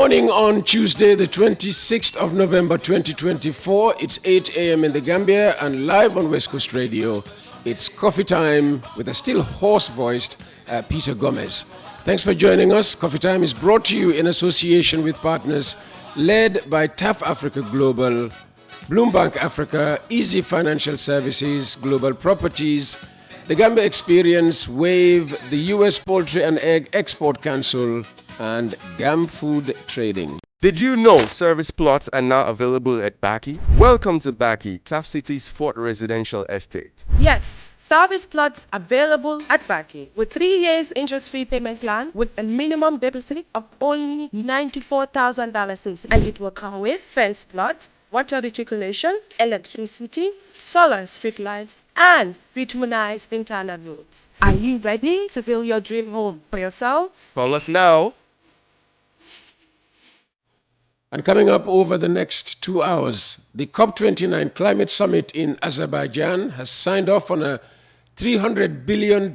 morning on Tuesday, the 26th of November 2024. It's 8 a.m. in the Gambia and live on West Coast Radio. It's coffee time with a still hoarse-voiced Peter Gomez. Thanks for joining us. Coffee Time is brought to you in association with partners led by TAF Africa Global, Bloombank Africa, Easy Financial Services, Global Properties, the Gambia Experience, WAVE, the U.S. Poultry and Egg Export Council, and GAM Food Trading. Did you know service plots are now available at Baki? Welcome to Baki, Taft City's fourth residential estate. Yes, service plots available at Baki with 3 years interest-free payment plan with a minimum deposit of only $94,000, and it will come with fence plot, water reticulation, electricity, solar street lights, and bituminized internal roads. Are you ready to build your dream home for yourself? Call us now. And coming up over the next 2 hours, the COP29 Climate Summit in Azerbaijan has signed off on a $300 billion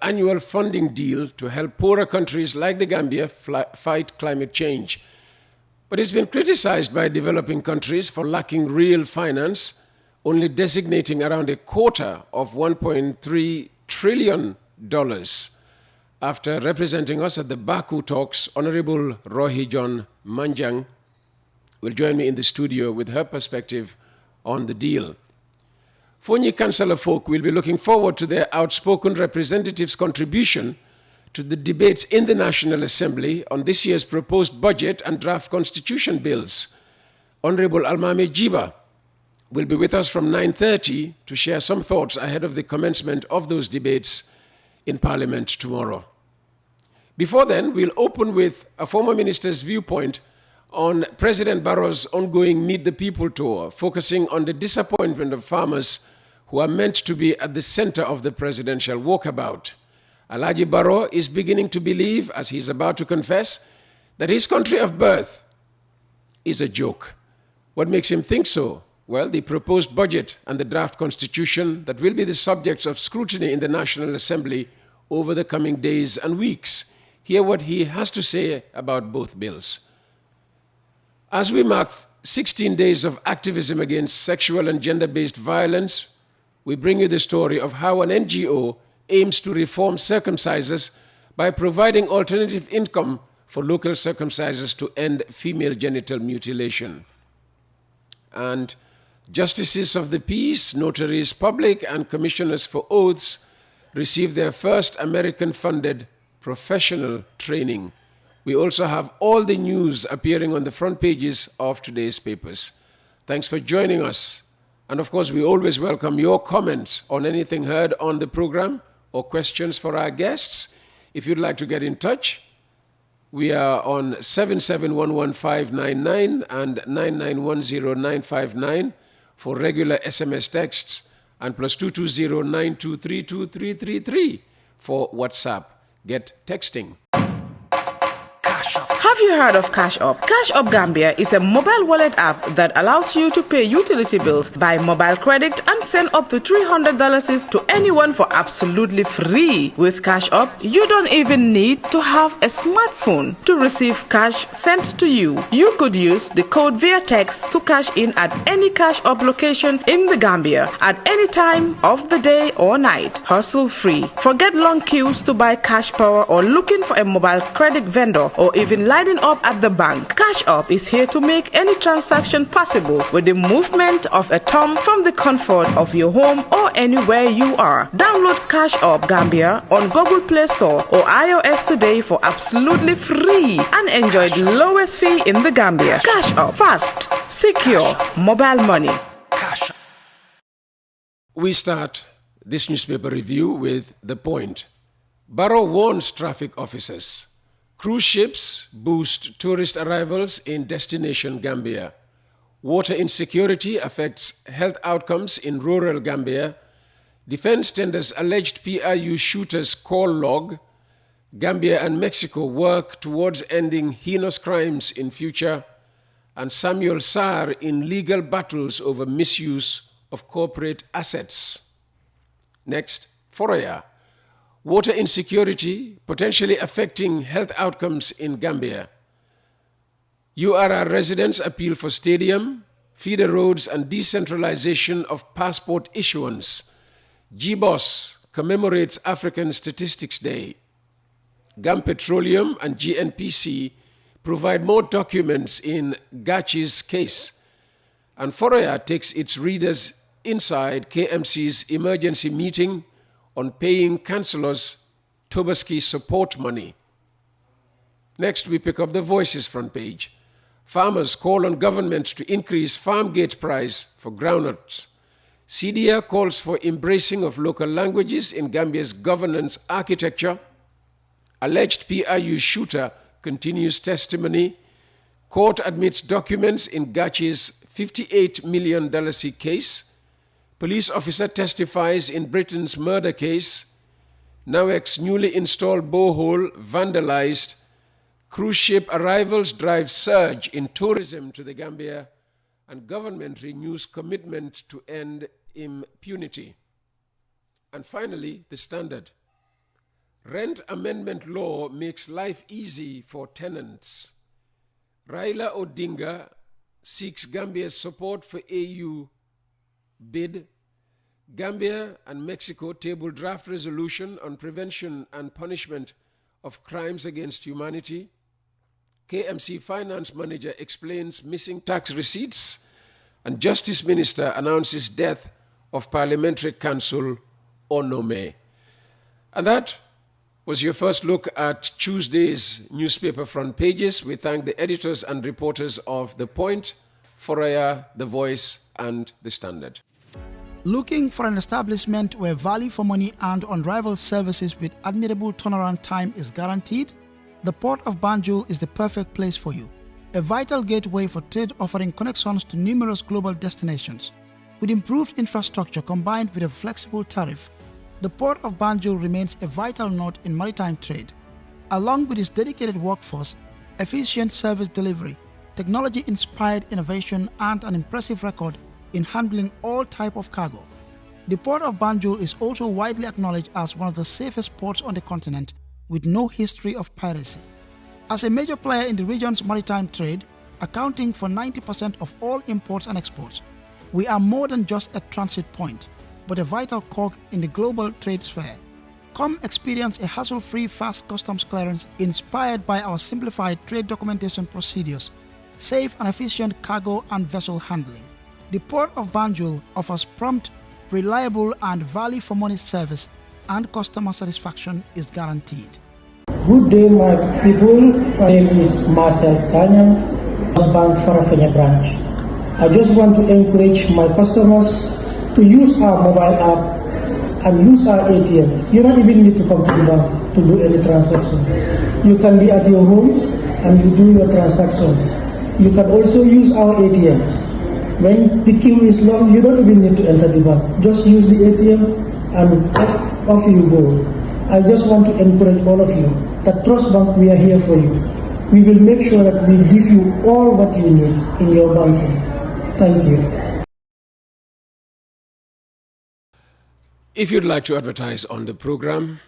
annual funding deal to help poorer countries like the Gambia fight climate change. But it's been criticized by developing countries for lacking real finance, only designating around a quarter of $1.3 trillion. After representing us at the Baku talks, Honorable Rohey Manjang will join me in the studio with her perspective on the deal. Fonyi Councillor Folk will be looking forward to their outspoken representatives' contribution to the debates in the National Assembly on this year's proposed budget and draft constitution bills. Honorable Almame Jiba will be with us from 9:30 to share some thoughts ahead of the commencement of those debates in Parliament tomorrow. Before then, we'll open with a former minister's viewpoint on President Barrow's ongoing Meet the People tour, focusing on the disappointment of farmers who are meant to be at the center of the presidential walkabout. Alhaji Barrow is beginning to believe, as he's about to confess, that his country of birth is a joke. What makes him think so? Well, the proposed budget and the draft constitution that will be the subjects of scrutiny in the National Assembly over the coming days and weeks. Hear what he has to say about both bills. As we mark 16 days of activism against sexual and gender-based violence, we bring you the story of how an NGO aims to reform circumcisers by providing alternative income for local circumcisers to end female genital mutilation. And justices of the peace, notaries public, and commissioners for oaths receive their first American-funded professional training. We also have all the news appearing on the front pages of today's papers. Thanks for joining us. And of course, we always welcome your comments on anything heard on the program or questions for our guests. If you'd like to get in touch, we are on 7711599 and 9910959 for regular SMS texts and plus 22092323333 for WhatsApp. Get texting. Have you heard of Cash Up? Cash Up Gambia is a mobile wallet app that allows you to pay utility bills, buy mobile credit, and send up to $300 to anyone for absolutely free. With Cash Up, you don't even need to have a smartphone to receive cash sent to you. You could use the code via text to cash in at any Cash Up location in the Gambia at any time of the day or night. Hustle free. Forget long queues to buy cash power or looking for a mobile credit vendor or even lining up at the bank. Cash Up is here to make any transaction possible with the movement of a thumb from the comfort of your home or anywhere you are. Download Cash Up Gambia on Google Play Store or iOS today for absolutely free and enjoy the lowest fee in the Gambia. Cash Up. Fast, secure, mobile money. We start this newspaper review with the point. Barrow warns traffic officers. Cruise ships boost tourist arrivals in destination Gambia. Water insecurity affects health outcomes in rural Gambia. Defense tenders alleged PRU shooters call log. Gambia and Mexico work towards ending heinous crimes in future. And Samuel Sarr in legal battles over misuse of corporate assets. Next, Foroya. Water insecurity potentially affecting health outcomes in Gambia. URR residents appeal for stadium, feeder roads and decentralization of passport issuance. GBOS commemorates African Statistics Day. GAM Petroleum and GNPC provide more documents in Gachi's case. And Foraya takes its readers inside KMC's emergency meeting on paying councillors Tobaski support money. Next, we pick up the Voices front page. Farmers call on government to increase farm gate price for groundnuts. CDA calls for embracing of local languages in Gambia's governance architecture. Alleged PIU shooter continues testimony. Court admits documents in Gachi's $58 million case. Police officer testifies in Britain's murder case. NAWEC's newly installed borehole vandalized. Cruise ship arrivals drive surge in tourism to the Gambia, and government renews commitment to end impunity. And finally, the Standard. Rent amendment law makes life easy for tenants. Raila Odinga seeks Gambia's support for AU bid. Gambia and Mexico table draft resolution on prevention and punishment of crimes against humanity. KMC finance manager explains missing tax receipts, and Justice Minister announces death of Parliamentary Council Onome. And that was your first look at Tuesday's newspaper front pages. We thank the editors and reporters of The Point, Foraya, The Voice, and The Standard. Looking for an establishment where value for money and unrivaled services with admirable turnaround time is guaranteed? The Port of Banjul is the perfect place for you. A vital gateway for trade offering connections to numerous global destinations. With improved infrastructure combined with a flexible tariff, the Port of Banjul remains a vital node in maritime trade. Along with its dedicated workforce, efficient service delivery, technology-inspired innovation, and an impressive record in handling all type of cargo, the Port of Banjul is also widely acknowledged as one of the safest ports on the continent, with no history of piracy. As a major player in the region's maritime trade, accounting for 90% of all imports and exports, we are more than just a transit point, but a vital cog in the global trade sphere. Come experience a hassle-free fast customs clearance inspired by our simplified trade documentation procedures, safe and efficient cargo and vessel handling. The Port of Banjul offers prompt, reliable and value for money service, and customer satisfaction is guaranteed. Good day, my people. My name is Marcel Sanyang, Bank Farafenya branch. I just want to encourage my customers to use our mobile app and use our ATM. You don't even need to come to the bank to do any transaction. You can be at your home and you do your transactions. You can also use our ATMs. When the queue is long, you don't even need to enter the bank. Just use the ATM and off you go. I just want to encourage all of you that Trust Bank, we are here for you. We will make sure that we give you all what you need in your banking. Thank you. If you'd like to advertise on the program,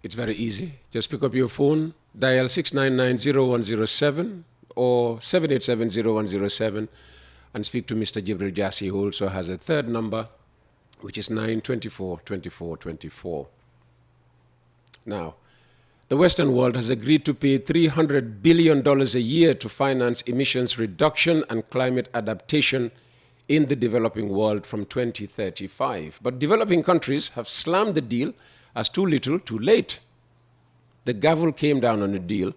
it's very easy. Just pick up your phone, dial 699-0107 or 787-0107 and speak to Mr. Jibril Jassi, who also has a third number, which is 924-24-24. Now, the Western world has agreed to pay $300 billion a year to finance emissions reduction and climate adaptation in the developing world from 2035. But developing countries have slammed the deal as too little, too late. The gavel came down on the deal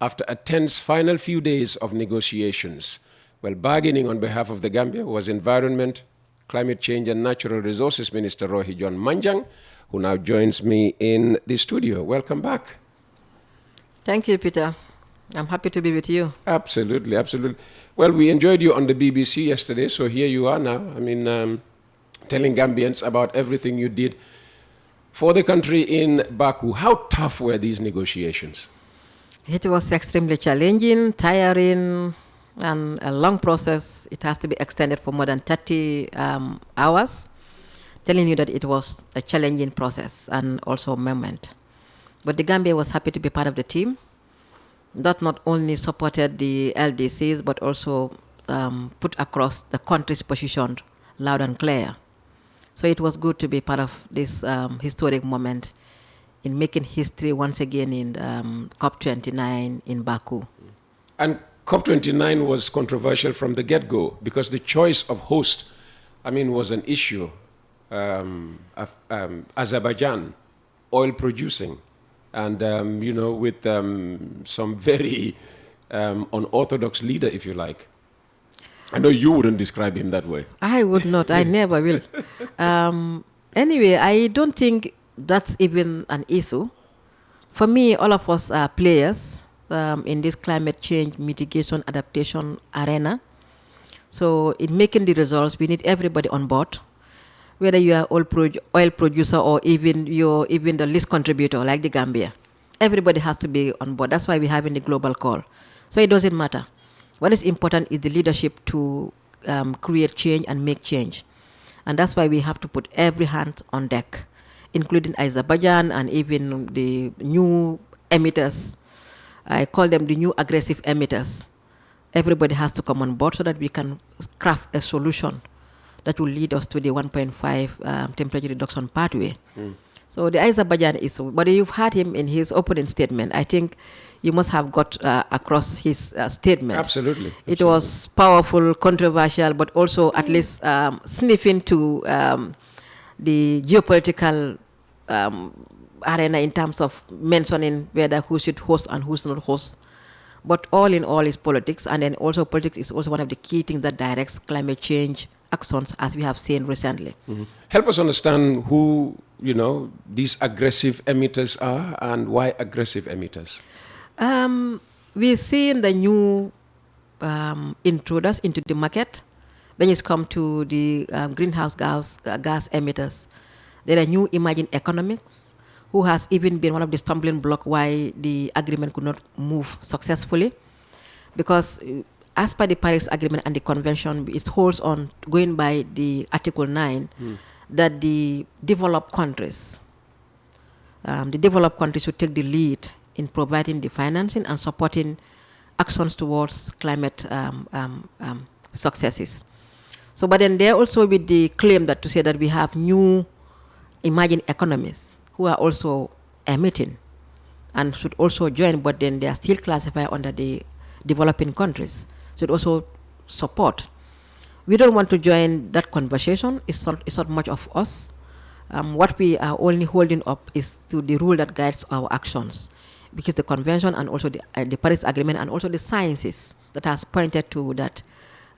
after a tense final few days of negotiations. Well, bargaining on behalf of the Gambia was Environment, Climate Change and Natural Resources Minister Rohey Manjang, who now joins me in the studio. Welcome back. Thank you, Peter. I'm happy to be with you. Absolutely, absolutely. Well, we enjoyed you on the BBC yesterday, so here you are now. I mean, telling Gambians about everything you did for the country in Baku. How tough were these negotiations? It was extremely challenging, tiring, and a long process. It has to be extended for more than 30 hours, telling you that it was a challenging process and also a moment. But the Gambia was happy to be part of the team. that not only supported the LDCs but also put across the country's position loud and clear. So it was good to be part of this historic moment in making history once again in COP29 in Baku. And COP29 was controversial from the get-go because the choice of host, was an issue. Azerbaijan, oil producing, and with some very unorthodox leader, if you like. I know you wouldn't describe him that way. I would not. I never will. Anyway, I don't think that's even an issue. For me, all of us are players in this climate change mitigation adaptation arena. So in making the results, we need everybody on board, whether you are oil producer or even the least contributor like the Gambia. Everybody has to be on board. That's why we're having the global call. So it doesn't matter. What is important is the leadership to create change and make change. And that's why we have to put every hand on deck, including Azerbaijan and even the new emitters. I call them the new aggressive emitters. Everybody has to come on board so that we can craft a solution that will lead us to the 1.5 temperature reduction pathway. So the Azerbaijan issue, but you've heard him in his opening statement. I think you must have got across his statement. Absolutely. It was powerful, controversial, but also at least sniffing to the geopolitical arena in terms of mentioning whether who should host and who's not host. But all in all is politics, and then also politics is also one of the key things that directs climate change actions, as we have seen recently. Help us understand who, these aggressive emitters are and why aggressive emitters. We've seen the new intruders into the market when it's come to the greenhouse gas emitters. There are new emerging economics who has even been one of the stumbling blocks why the agreement could not move successfully, because as per the Paris Agreement and the Convention, it holds on going by the Article 9 that the developed countries should take the lead in providing the financing and supporting actions towards climate successes. So, but then there also with the claim that to say that we have new emerging economies who are also emitting and should also join, but then they are still classified under the developing countries. Should also support. We don't want to join that conversation. It's not much of us. What we are only holding up is to the rule that guides our actions, because the convention and also the Paris Agreement and also the sciences that has pointed to that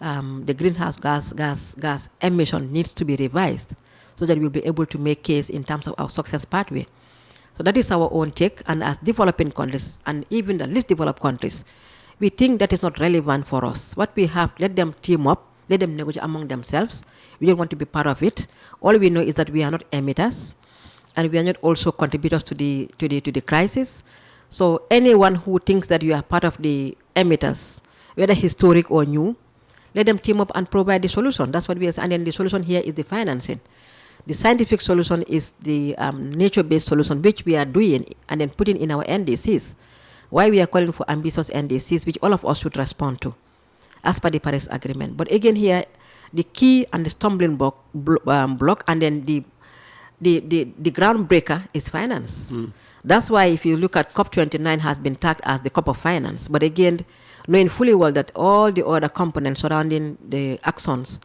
the greenhouse gas emission needs to be revised so that we'll be able to make case in terms of our success pathway. So that is our own take, and as developing countries and even the least developed countries, we think that is not relevant for us. What we have, let them team up, let them negotiate among themselves. We don't want to be part of it. All we know is that we are not emitters, and we are not also contributors to the crisis. So anyone who thinks that you are part of the emitters, whether historic or new, let them team up and provide the solution. That's what we are saying. And then the solution here is the financing. The scientific solution is the nature-based solution, which we are doing and then putting in our NDCs. Why we are calling for ambitious NDCs, which all of us should respond to, as per the Paris Agreement. But again here, the key and the stumbling block and then the groundbreaker is finance. That's why if you look at COP29 has been tagged as the COP of finance. But again, knowing fully well that all the other components surrounding the actions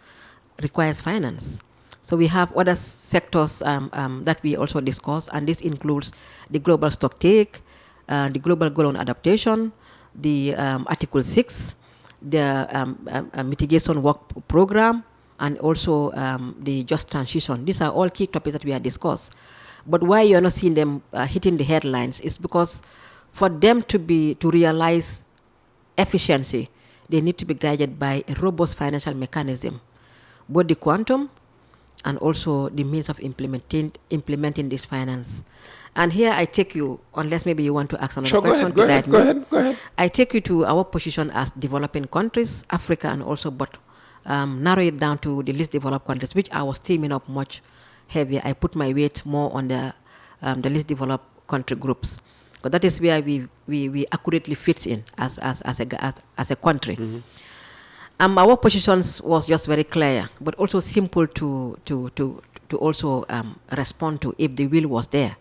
requires finance. So we have other sectors that we also discuss, and this includes the global stocktake, the global goal on adaptation, the Article 6, the mitigation work program, and also the just transition. These are all key topics that we have discussed. But why you're not seeing them hitting the headlines is because for them to realize efficiency, they need to be guided by a robust financial mechanism, both the quantum and also the means of implementing this finance. And here I take you, unless maybe you want to ask another question. Go ahead. I take you to our position as developing countries, Africa, and also, but narrow it down to the least developed countries, which I was teaming up much heavier. I put my weight more on the least developed country groups. But that is where we accurately fit in as a country. Our positions was just very clear, but also simple to also respond to if the will was there.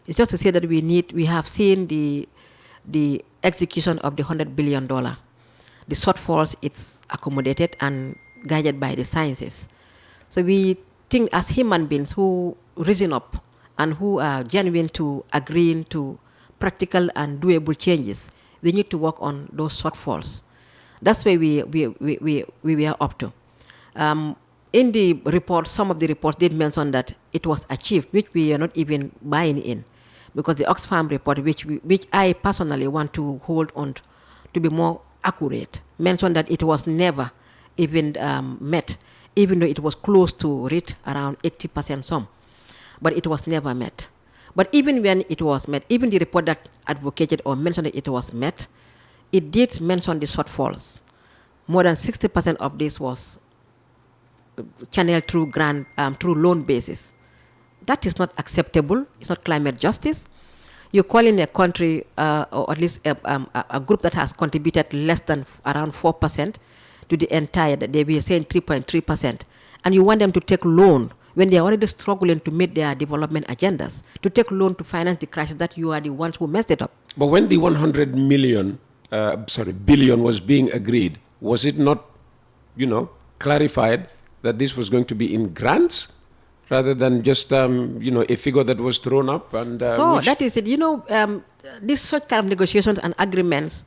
It's just to say that we have seen the execution of the $100 billion. The shortfalls, it's accommodated and guided by the sciences. So we think as human beings who reason up and who are genuine to agreeing to practical and doable changes, we need to work on those shortfalls. That's where we were up to. In the report, some of the reports did mention that it was achieved, which we are not even buying in, because the Oxfam report, which I personally want to hold on to be more accurate, mentioned that it was never even met, even though it was close to reach around 80% some, but it was never met. But even when it was met, even the report that advocated or mentioned that it was met, it did mention the shortfalls. More than 60% of this was channeled through through loan basis. That is not acceptable. It's not climate justice. You're calling a country, or at least a group that has contributed less than around 4% to the entire, they were saying 3.3%, and you want them to take loan when they are already struggling to meet their development agendas, to take loan to finance the crisis that you are the ones who messed it up. But when the 100 billion was being agreed, was it not, clarified that this was going to be in grants rather than just, a figure that was thrown up? And that is it. This such kind of negotiations and agreements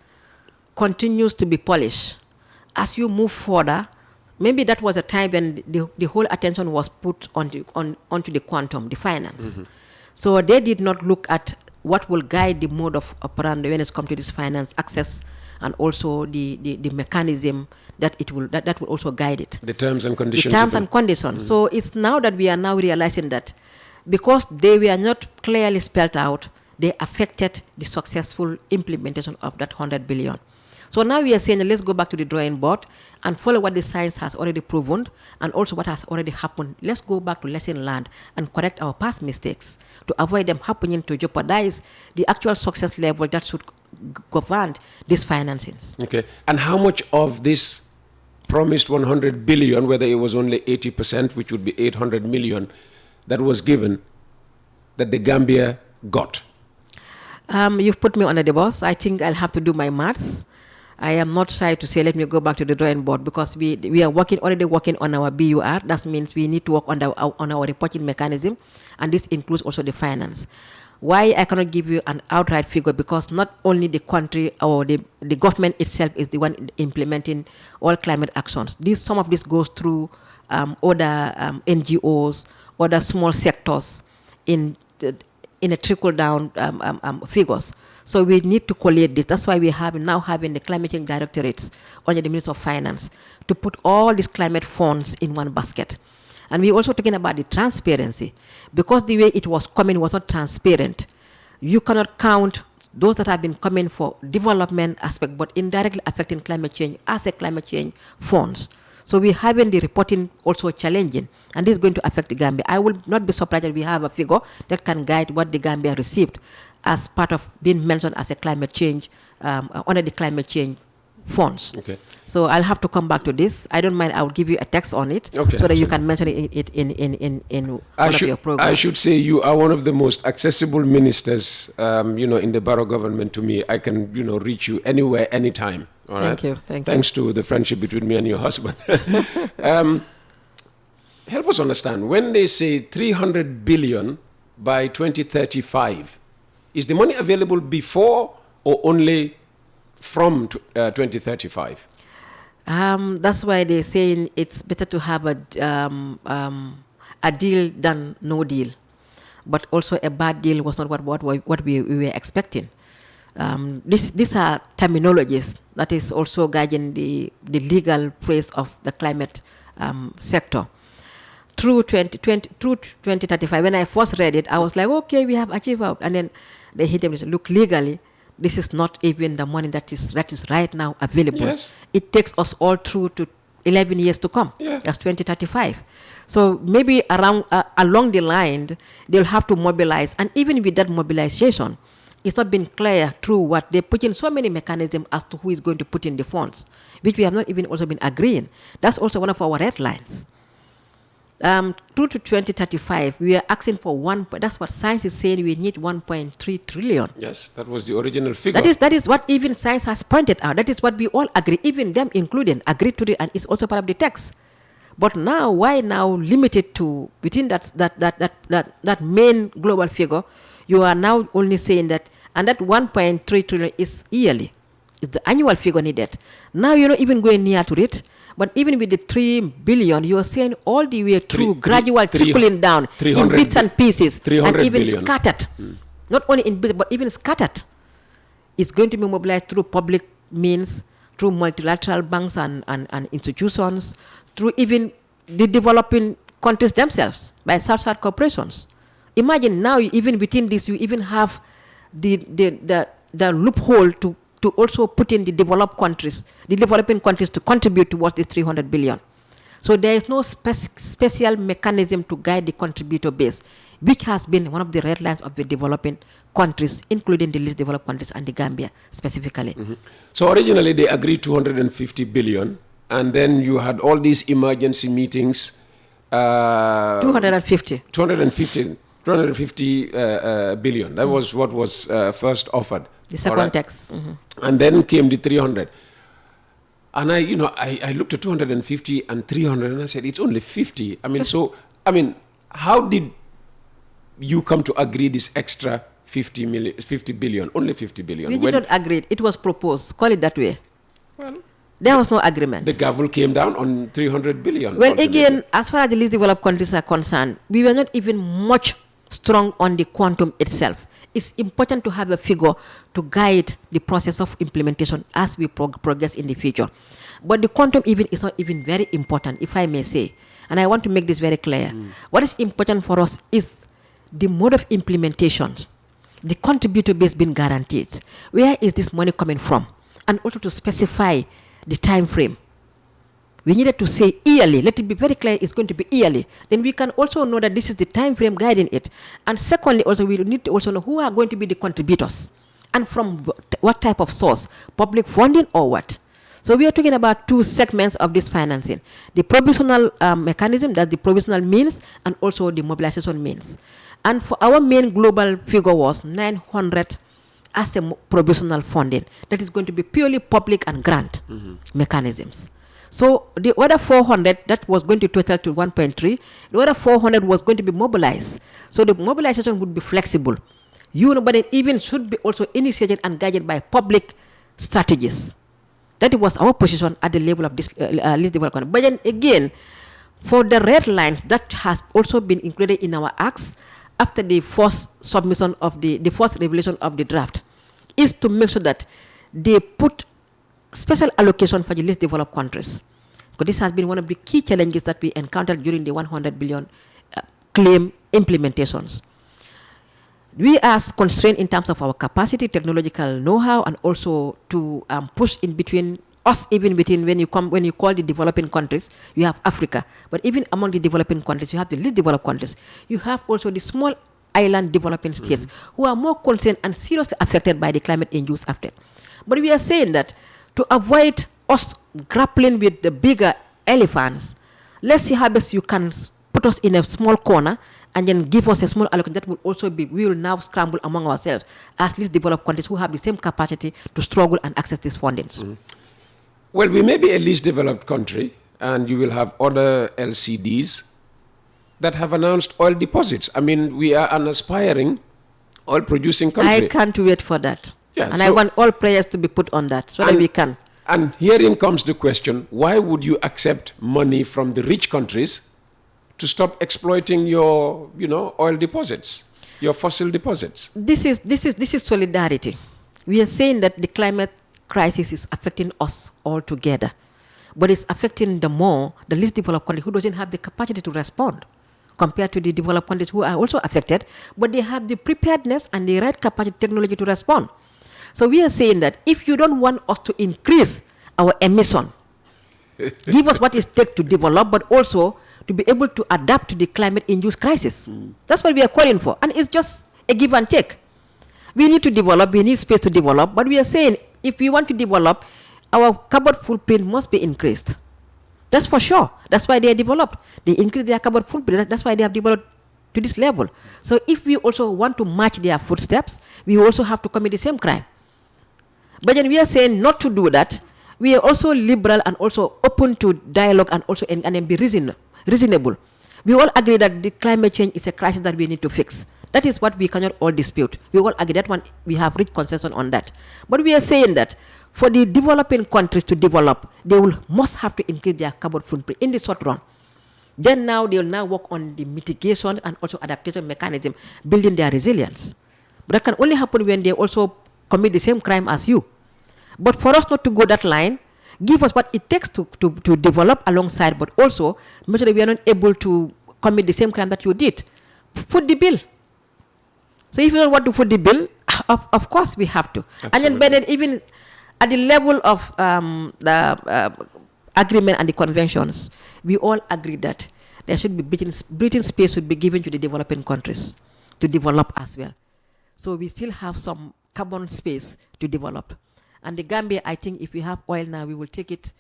continues to be polished. As you move further, maybe that was a time when the whole attention was put onto the quantum, the finance. So they did not look at what will guide the mode of operandi when it comes to this finance access, and also the mechanism that will also guide it. The terms and conditions. The terms and conditions. So it's now that we are now realizing that because they were not clearly spelled out, they affected the successful implementation of that 100 billion. So now we are saying, let's go back to the drawing board and follow what the science has already proven and also what has already happened. Let's go back to lesson learned and correct our past mistakes to avoid them happening, to jeopardize the actual success level that should govern these financings. Okay. And how much of this promised 100 billion, whether it was only 80%, which would be 800 million, that was given, that the Gambia got? You've put me under the bus. I think I'll have to do my maths. I am not shy to say, let me go back to the drawing board, because we are already working on our BUR. That means we need to work on our reporting mechanism, and this includes also the finance. Why I cannot give you an outright figure, because not only the country or the government itself is the one implementing all climate actions. Some of this goes through other NGOs, other small sectors in a trickle-down figures. So we need to collate this. That's why we have now having the climate change directorates under the Ministry of Finance to put all these climate funds in one basket. And we're also talking about the transparency, because the way it was coming was not transparent. You cannot count those that have been coming for development aspect, but indirectly affecting climate change as a climate change funds. So we're having the reporting also challenging, and this is going to affect the Gambia. I will not be surprised that we have a figure that can guide what the Gambia received as part of being mentioned as a climate change, under the climate change funds. Okay. So I'll have to come back to this. I don't mind. I will give you a text on it, okay, so that you can mention it in one of your programs. I should say you are one of the most accessible ministers, in the Borough government to me. I can, reach you anywhere, anytime. All right? Thank you. Thanks to the friendship between me and your husband. Help us understand, when they say 300 billion by 2035, is the money available before or only from 2035? That's why they're saying it's better to have a deal than no deal. But also a bad deal was not what we were expecting. These are terminologies that is also guiding the legal phrase of the climate sector. Through 2035, when I first read it, I was like, okay, we have achieved out. And then they hit them and said, look, legally, this is not even the money that is right now available. Yes. It takes us all through to 11 years to come. Yeah. That's 2035. So maybe along the line, they'll have to mobilize. And even with that mobilization, It's not been clear through what they put in so many mechanisms as to who is going to put in the funds, which we have not even also been agreeing. That's also one of our red lines. Through to 2035, we are asking for that's what science is saying, we need 1.3 trillion. Yes, that was the original figure. That is what even science has pointed out. That is what we all agree, even them including, agreed to it, and it's also part of the text. But now, why now limit it to within that main global figure? You are now only saying that, and that 1.3 trillion is yearly. It's the annual figure needed. Now you're not even going near to it. But even with the 3 billion, you are saying all the way through gradual trickling down in bits and pieces, and even billion. Scattered. Not only in bits, but even scattered. It's going to be mobilized through public means, through multilateral banks and institutions, through even the developing countries themselves, by South-South corporations. Imagine now, even within this, you even have the loophole to also put in the developing countries to contribute towards this 300 billion. So there is no special mechanism to guide the contributor base, which has been one of the red lines of the developing countries, including the least developed countries and the Gambia specifically. Mm-hmm. So originally they agreed 250 billion, and then you had all these emergency meetings. 250 billion. That was what was first offered. The second text. Mm-hmm. And then came the 300. And I looked at 250 and 300 and I said, it's only 50. How did you come to agree this extra 50 billion, only 50 billion? We did not agree. It was proposed. Call it that way. Well, there was no agreement. The gavel came down on 300 billion. Well, again, as far as the least developed countries are concerned, we were not even much strong on the quantum itself. It's important to have a figure to guide the process of implementation as we progress in the future. But the quantum even is not even very important, if I may say. And I want to make this very clear. What is important for us is the mode of implementation, the contributor base being guaranteed. Where is this money coming from? And also to specify the time frame. We needed to say yearly. Let it be very clear it's going to be yearly. Then we can also know that this is the time frame guiding it. And secondly, also we need to also know who are going to be the contributors and from what type of source, public funding or what. So we are talking about two segments of this financing. The provisional mechanism, that's the provisional means, and also the mobilization means. And for our main global figure was 900 as a provisional funding. That is going to be purely public and grant mechanisms. So the other 400, that was going to total to 1.3. The other 400 was going to be mobilized. So the mobilization would be flexible. But it even should be also initiated and guided by public strategies. That was our position at the level of this least developed country. But then again, for the red lines, that has also been included in our acts after the first submission of the first revelation of the draft, is to make sure that they put special allocation for the least developed countries. Because this has been one of the key challenges that we encountered during the 100 billion claim implementations. We are constrained in terms of our capacity, technological know-how, and also to push in between us, even within when you call the developing countries, you have Africa. But even among the developing countries, you have the least developed countries. You have also the small island developing states who are more concerned and seriously affected by the climate-induced effect. But we are saying that to avoid us grappling with the bigger elephants, let's see how best you can put us in a small corner and then give us a small allocation. That will also be, we will now scramble among ourselves as least developed countries who have the same capacity to struggle and access these fundings. Well, we may be a least developed country, and you will have other LCDs that have announced oil deposits. I mean, we are an aspiring oil-producing country. I can't wait for that. Yeah, and I want all players to be put on that so that we can. And herein comes the question, why would you accept money from the rich countries to stop exploiting your, oil deposits, your fossil deposits? This is solidarity. We are saying that the climate crisis is affecting us all together, but it's affecting the least developed country who doesn't have the capacity to respond compared to the developed countries who are also affected, but they have the preparedness and the right capacity technology to respond. So we are saying that if you don't want us to increase our emission, give us what it takes to develop, but also to be able to adapt to the climate-induced crisis. That's what we are calling for. And it's just a give and take. We need to develop, we need space to develop, but we are saying if we want to develop, our carbon footprint must be increased. That's for sure. That's why they are developed. They increase their carbon footprint. That's why they have developed to this level. So if we also want to match their footsteps, we also have to commit the same crime. But then we are saying not to do that. We are also liberal and also open to dialogue and also and be reasonable. We all agree that the climate change is a crisis that we need to fix. That is what we cannot all dispute. We all agree that one. We have reached consensus on that. But we are saying that for the developing countries to develop, they must have to increase their carbon footprint in the short run. Then now they will now work on the mitigation and also adaptation mechanism, building their resilience. But that can only happen when they also commit the same crime as you. But for us not to go that line, give us what it takes to develop alongside, but also make sure that we are not able to commit the same crime that you did. Foot the bill. So if you don't want to foot the bill, of course we have to. Absolutely. And then Bennett, even at the level of the agreement and the conventions, we all agree that there should be breathing space should be given to the developing countries to develop as well. So we still have some carbon space to develop. And the Gambia, I think if we have oil now, we will take it.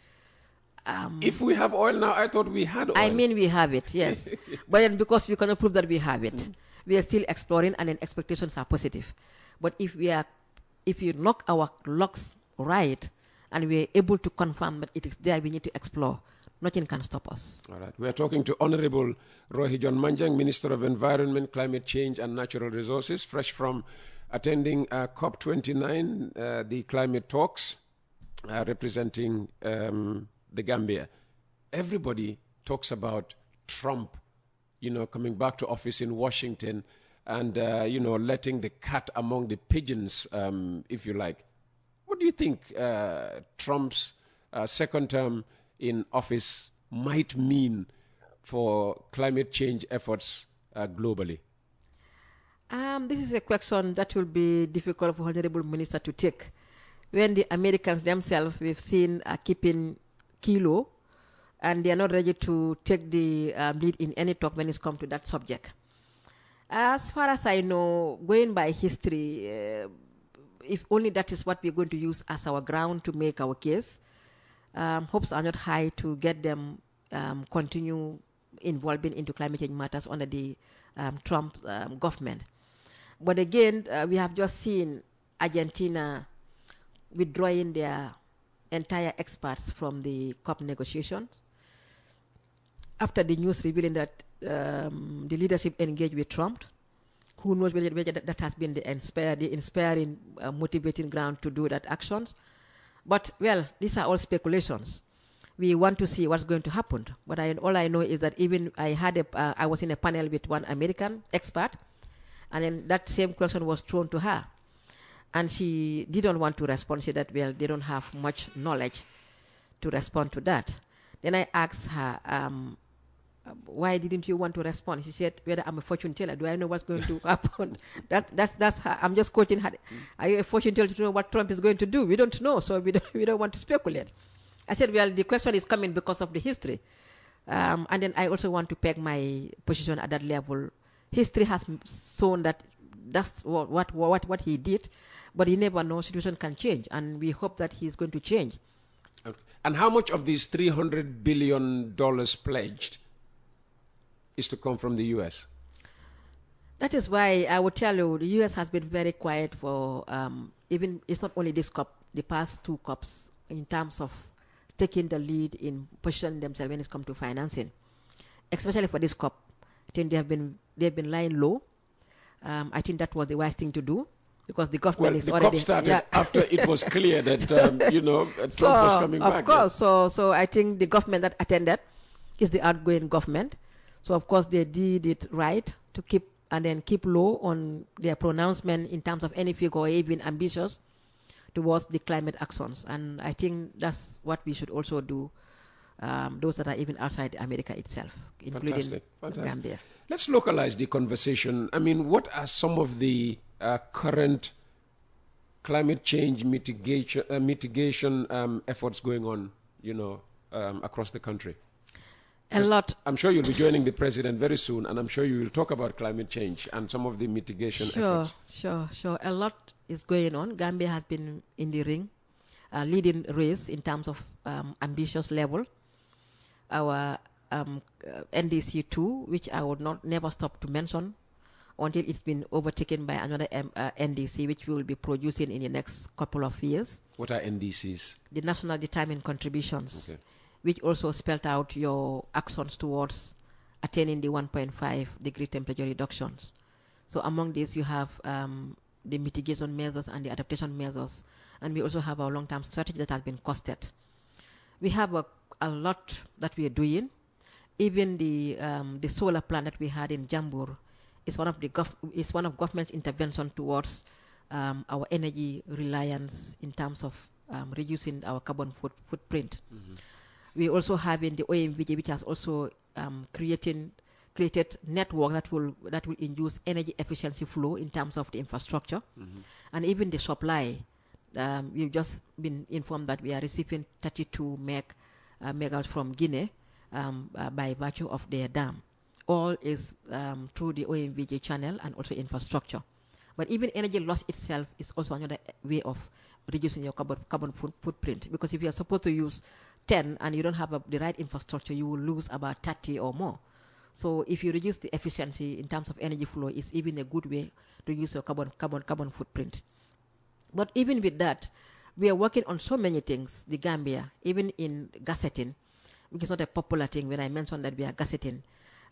If we have oil now, I thought we had oil. I mean, we have it, yes. But then because we cannot prove that we have it, we are still exploring, and then expectations are positive. But if you knock our locks right, and we are able to confirm that it is there, we need to explore. Nothing can stop us. All right. We are talking to Honorable Rohey Manjang, Minister of Environment, Climate Change and Natural Resources, fresh from attending COP29, the climate talks, representing the Gambia. Everybody talks about Trump, coming back to office in Washington and, letting the cat among the pigeons, if you like. What do you think Trump's second term in office might mean for climate change efforts globally? This is a question that will be difficult for Honorable Minister to take. When the Americans themselves, we've seen, are keeping kilo, and they are not ready to take the lead in any talk when it's come to that subject. As far as I know, going by history, if only that is what we're going to use as our ground to make our case, hopes are not high to get them continue involving into climate change matters under the Trump government. But again, we have just seen Argentina withdrawing their entire experts from the COP negotiations after the news revealing that the leadership engaged with Trump. Who knows whether that has been the inspiring, motivating ground to do that actions. But, well, these are all speculations. We want to see what's going to happen. But all I know is that even I was in a panel with one American expert, and then that same question was thrown to her. And she didn't want to respond. She said that, well, they don't have much knowledge to respond to that. Then I asked her, why didn't you want to respond? She said, whether I'm a fortune teller, do I know what's going to happen? That's her. I'm just quoting her. Are you a fortune teller to know what Trump is going to do? We don't know, so we don't want to speculate. I said, well, the question is coming because of the history. And then I also want to peg my position at that level. History has shown that that's what he did, but you never know, situation can change, and we hope that he's going to change. Okay. And how much of these $300 billion pledged is to come from the U.S.? That is why I would tell you the U.S. has been very quiet for even, it's not only this COP, the past two COPs, in terms of taking the lead in positioning themselves when it comes to financing. Especially for this COP, I think they've been lying low. I think that was the wise thing to do, because the government is already... COP started after it was clear that, Trump was coming back. Of course, so I think the government that attended is the outgoing government. So, of course, they did it right to keep low on their pronouncement in terms of any figure or even ambitious towards the climate actions. And I think that's what we should also do, those that are even outside America itself, including Gambia. Let's localize the conversation. I mean, what are some of the current climate change mitigation efforts going on, across the country? A lot. I'm sure you'll be joining the president very soon, and I'm sure you will talk about climate change and some of the mitigation efforts. Sure. A lot is going on. Gambia has been in the ring, leading race in terms of ambitious level. Our NDC2, which I would never stop to mention until it's been overtaken by another NDC, which we will be producing in the next couple of years. What are NDCs? The National Determined Contributions, Okay. which also spelled out your actions towards attaining the 1.5 degree temperature reductions. So among these, you have the mitigation measures and the adaptation measures. And we also have our long-term strategy that has been costed. We have a lot that we are doing. Even the solar plant that we had in Jambur is one of government's intervention towards our energy reliance in terms of reducing our carbon footprint. Mm-hmm. We also have in the OMVG, which has also created network that will induce energy efficiency flow in terms of the infrastructure, and even the supply. We've just been informed that we are receiving 32 megawatts from Guinea by virtue of their dam. All is through the OMVG channel and also infrastructure. But even energy loss itself is also another way of reducing your carbon footprint, because if you are supposed to use 10 and you don't have the right infrastructure, you will lose about 30 or more. So if you reduce the efficiency in terms of energy flow, it's even a good way to reduce your carbon footprint. But even with that, we are working on so many things, the Gambia, even in gazetting, which is not a popular thing. When I mentioned that we are gazetting,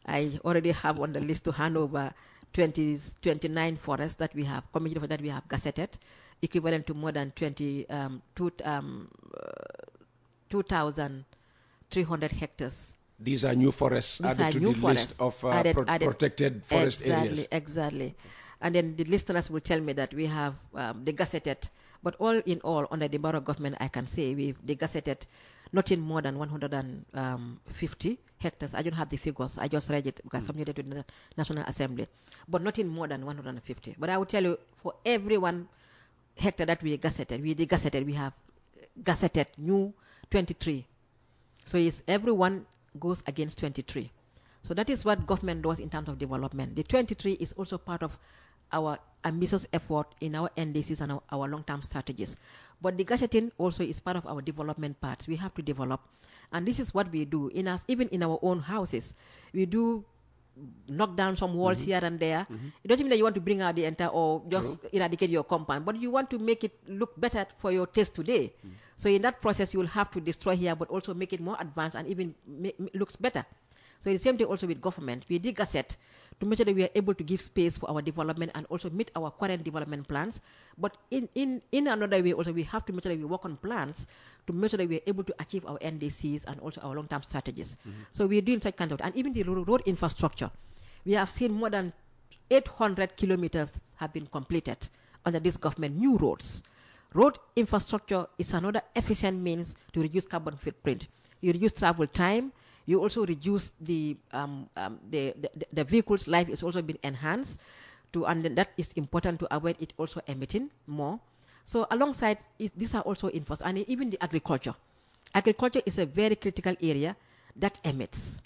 I already have on the list to hand over 29 forests that we have, community that we have gazetted, equivalent to more than 2,300 hectares. These are new forests added to the list of protected forest areas. Exactly. And then the listeners will tell me that we have the gazetted, but all in all, under the Borough government, I can say we've gazetted nothing more than 150 hectares. I don't have the figures. I just read it because submitted to the National Assembly, but nothing more than 150. But I will tell you, for every 1 hectare that we gazetted, we have gazetted new 23. So it's everyone goes against 23. So that is what government does in terms of development. The 23 is also part of our ambitious effort in our NDCs and our long-term strategies. But the gazetting also is part of our development part. We have to develop. And this is what we do. Even in our own houses, we do knock down some walls here and there. It doesn't mean that you want to bring out the entire or just eradicate your compound, but you want to make it look better for your taste today. So in that process, you will have to destroy here, but also make it more advanced and even looks better. So it's the same thing also with government. We gazette to make sure that we are able to give space for our development and also meet our current development plans. But in another way also, we have to make sure that we work on plans to make sure that we are able to achieve our NDCs and also our long-term strategies. So we are doing such kind of, and even the road infrastructure. We have seen more than 800 kilometers have been completed under this government, new roads. Road infrastructure is another efficient means to reduce carbon footprint. You reduce travel time. You also reduce the vehicle's life is also been enhanced and that is important to avoid it also emitting more. So alongside these are also enforced, and even the agriculture. Agriculture is a very critical area that emits.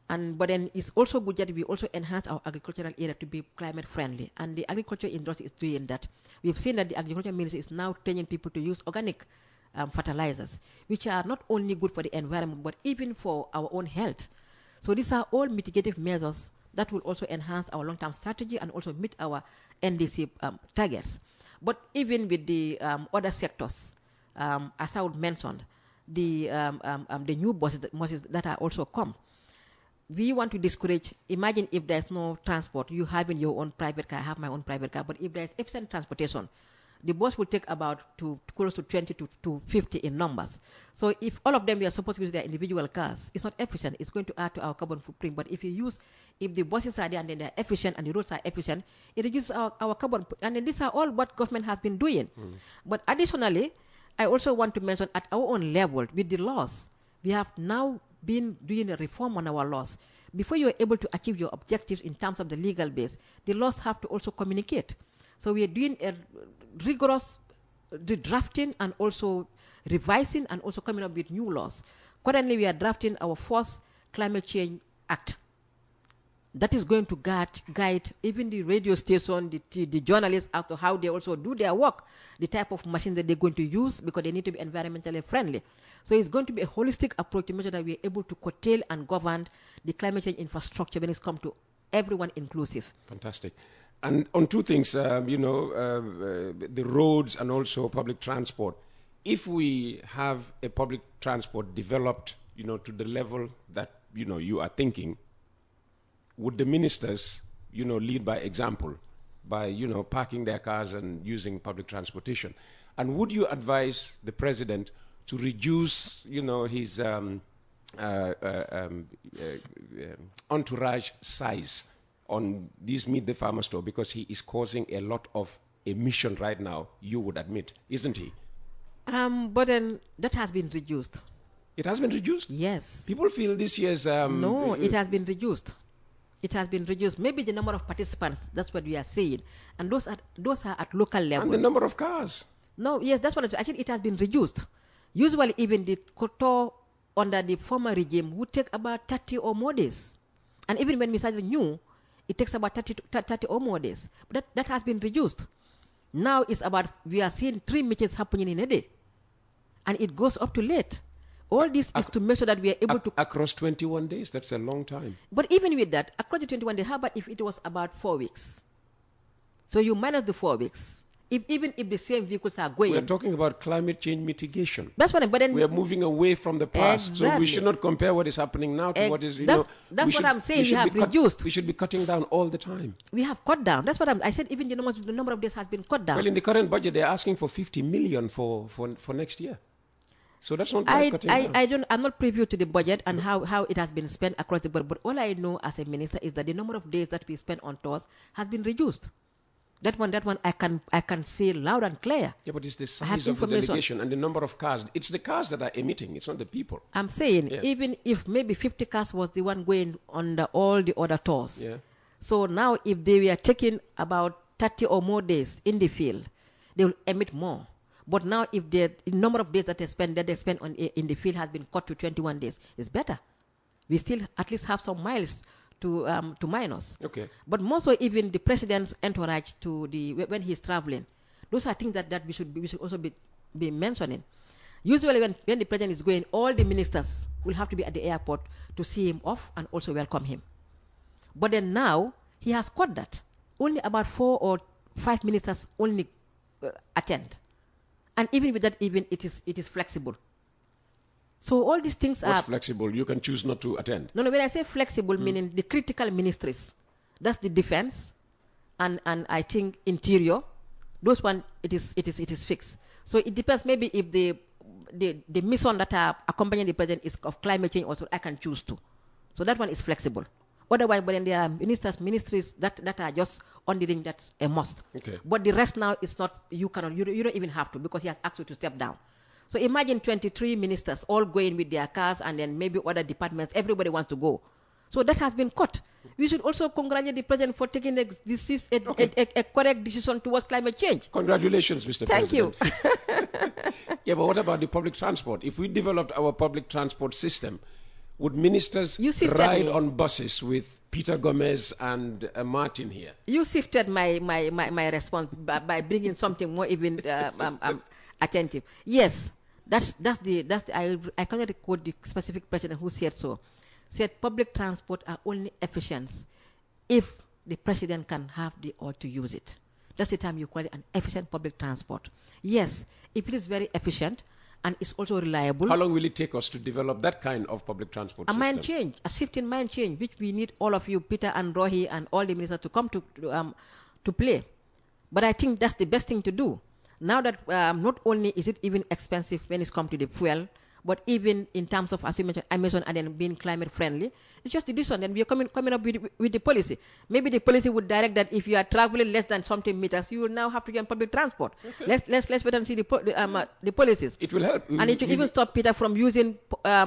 But then it's also good that we also enhance our agricultural area to be climate friendly. And the agriculture industry is doing that. We've seen that the agriculture ministry is now training people to use organic fertilizers, which are not only good for the environment, but even for our own health. So these are all mitigative measures that will also enhance our long-term strategy and also meet our NDC targets. But even with the other sectors, as I would mention, the new buses that are also come, we want to discourage. Imagine if there's no transport, you have in your own private car, I have my own private car, but if there's efficient transportation, the bus will take about close to 20 to 50 in numbers. So if all of them are supposed to use their individual cars, it's not efficient. It's going to add to our carbon footprint. But if the buses are there and then they're efficient and the roads are efficient, it reduces our carbon. And then these are all what government has been doing. But additionally, I also want to mention at our own level with the laws, we have now been doing a reform on our laws. Before you are able to achieve your objectives in terms of the legal base, the laws have to also communicate. So we are doing a rigorous drafting and also revising and also coming up with new laws. Currently, we are drafting our first Climate Change Act. That is going to guide even the radio station, the journalists as to how they also do their work, the type of machine that they're going to use because they need to be environmentally friendly. So it's going to be a holistic approach to make sure that we are able to curtail and govern the climate change infrastructure when it's come to everyone inclusive. Fantastic. And on two things, the roads and also public transport. If we have a public transport developed, to the level that, you are thinking, would the ministers, lead by example by, parking their cars and using public transportation? And would you advise the president to reduce, his entourage size on these Meet the Farmer store, because he is causing a lot of emission right now, you would admit, isn't he? But then that has been reduced. It has been reduced? Yes. People feel this year's... no, it has been reduced. It has been reduced. Maybe the number of participants, that's what we are saying. And those are at local level. And the number of cars. No, yes, that's what I said. It has been reduced. Usually even the Koto under the former regime would take about 30 or more days. And even when we started new, it takes about 30 or more days. But that has been reduced. Now it's about, we are seeing 3 meetings happening in a day. And it goes up to late. All this is to make sure that we are able to... Across 21 days, that's a long time. But even with that, across the 21 days, how about if it was about 4 weeks? So you minus the 4 weeks. Even if the same vehicles are going... We're talking about climate change mitigation. That's what but then... We are moving away from the past. Exactly. So we should not compare what is happening now to what is... That's what I'm saying. We have reduced. We should be cutting down all the time. We have cut down. That's what I said. Even the number of days has been cut down. Well, in the current budget, they're asking for 50 million for next year. So that's not cutting down. I'm not privy to the budget and how it has been spent across the board. But all I know as a minister is that the number of days that we spend on tours has been reduced. That one I can say loud and clear. Yeah, but it's the size of the delegation and the number of cars. It's the cars that are emitting. It's not the people. I'm saying even if maybe 50 cars was the one going under all the other tours. Yeah. So now if they were taking about 30 or more days in the field, they will emit more. But now, if the number of days that they spend in the field has been cut to 21 days, it's better. We still at least have some miles to minus. Okay. But more so, even the president's entourage when he's traveling, those are things that we should also be mentioning. Usually, when the president is going, all the ministers will have to be at the airport to see him off and also welcome him. But then now he has cut that. Only about 4 or 5 ministers only attend. And even with that, it is flexible. So all these things What's flexible? You can choose not to attend. No, when I say flexible, meaning the critical ministries, that's the defense, and I think interior. Those one it is fixed. So it depends. Maybe if the mission that are accompanying the president is of climate change, also I can choose to. So that one is flexible. Otherwise, but then there are ministries that are just on the ring, that's a must. Okay. But the rest now is not, you don't even have to, because he has asked you to step down. So imagine 23 ministers all going with their cars, and then maybe other departments, everybody wants to go. So that has been cut. We should also congratulate the president for taking a correct decision towards climate change. Congratulations, Mr. Thank President. Thank you. Yeah, but what about the public transport? If we developed our public transport system, would ministers ride on buses with Peter Gomez and Martin here? You sifted my response by bringing something more even attentive. Yes, that's the I cannot recall the specific president who said so. Said public transport are only efficient if the president can have the urge to use it. That's the time you call it an efficient public transport. Yes, if it is very efficient and it's also reliable. How long will it take us to develop that kind of public transport system? Mind change, a shift in mind change, which we need all of you, Peter and Rohey and all the ministers to come to play. But I think that's the best thing to do. Now that not only is it even expensive when it's come to the fuel, but even in terms of, as you mentioned, emission and then being climate friendly, it's just the decision. And we are coming up with the policy. Maybe the policy would direct that if you are traveling less than something meters, you will now have to get on public transport. Okay. Let's wait and see the policies. It will help. And it will even stop Peter from using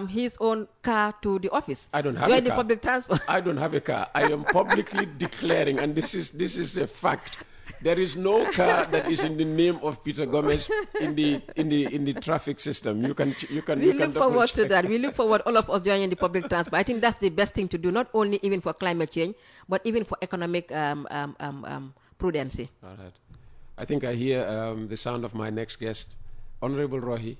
his own car to the office. I don't have Join a car. the public transport. I don't have a car. I am publicly declaring, and this is a fact, There is no car that is in the name of Peter Gomez in the traffic system. You can We look forward to that. We look forward, all of us joining the public transport. I think that's the best thing to do, not only even for climate change, but even for economic prudency. All right. I think I hear the sound of my next guest, Honorable Rohey,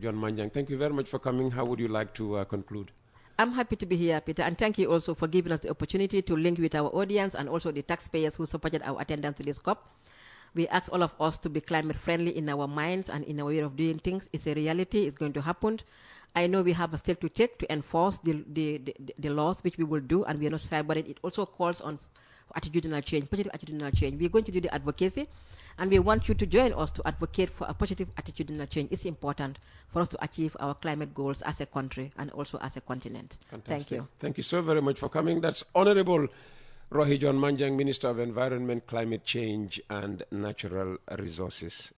John Manjang. Thank you very much for coming. How would you like to conclude? I'm happy to be here, Peter, and thank you also for giving us the opportunity to link with our audience and also the taxpayers who supported our attendance to this COP. We ask all of us to be climate friendly in our minds and in our way of doing things. It's a reality. It's going to happen. I know we have a step to take to enforce the laws, which we will do, and we are not shy about it. It also calls on attitudinal change, positive attitudinal change. We're going to do the advocacy, and we want you to join us to advocate for a positive attitudinal change. It's important for us to achieve our climate goals as a country and also as a continent. Fantastic. Thank you. Thank you so very much for coming. That's Honorable Rohey John Manjang, Minister of Environment, Climate Change and Natural Resources.